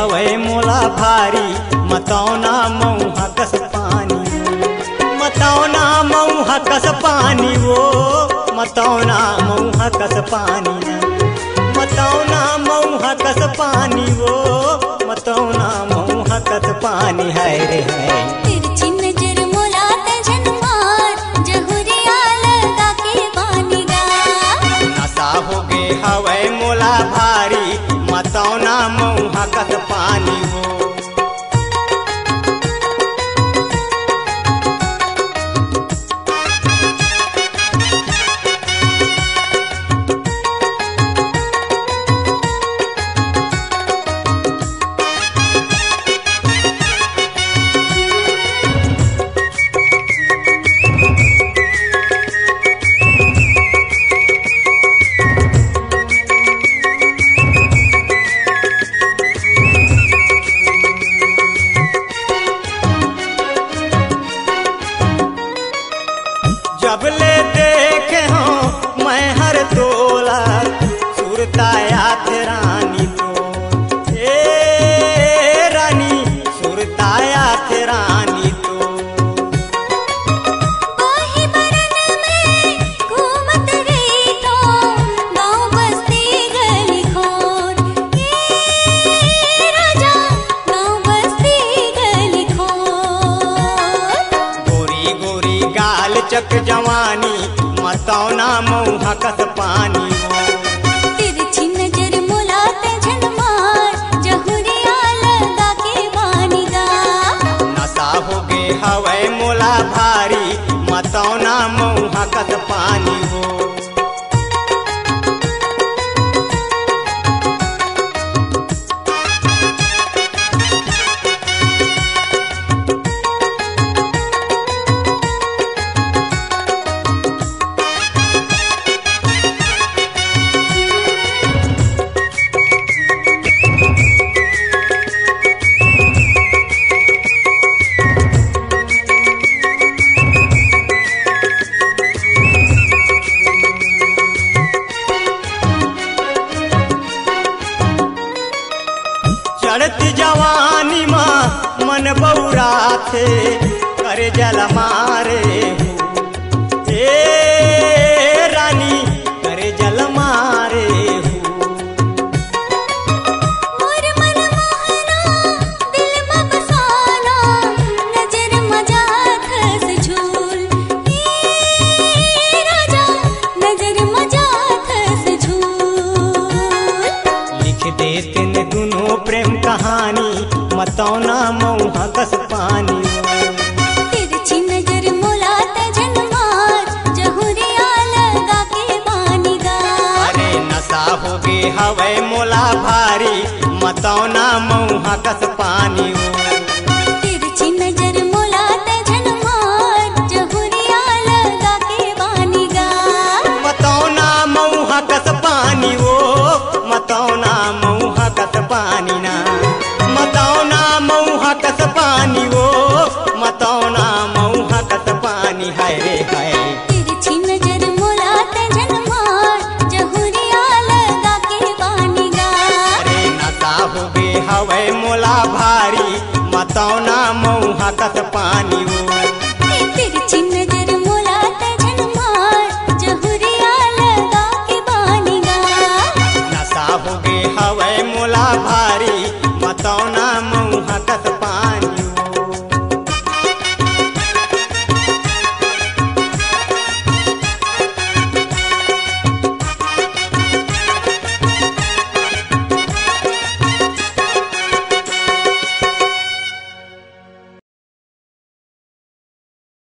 हवे मोला भारी मतौना मऊहा कस पानी, मतौना मऊहा कस पानी वो मतौना मऊहा कस पानी, मतौना मऊहा कस पानी वो मतौना मऊहा कस पानी है रे है। तिरछी नजर मोला तजन मार जहुरिया लगा के बानी गा, नशा हो गे हवे मोला भारी मतौना मऊहा कस पानी वो। जब ले देखे हो मैं हर तोला सुरताया थे रानी तो, ए रानी सुरताया थे रानी तो। बाही बरन में घूमत रही तो गाँव बस्ती गली खोर, ये राजा गाँव बस्ती गली खोर। गोरी गोरी गाल चक जवानी मतौना मऊहा कस पानी वो। तिरछी नजर मोला तजन मार जहुरिया लगा के बानी गा, नशा हो गे हवे मोला भारी मतौना मऊहा कस पानी वो। चढ़ती जवानी माँ मन बौरा थे करे जल मारे हूँ, ए रानी करे जल मारे हूँ। मोर मन मोहना दिल में बसाना नजर मजाक से झूल, ये राजा नजर मजाक से झूल। लिख दे तिन दुनो प्रेम कहानी मतौना मऊहा कस पानी वो। तिरछी नजर मोला तजन मार जहुरिया लगा के बानी गा, अरे नशा हो गे हवे मोला भारी मतौना मऊहा कस पानी वो।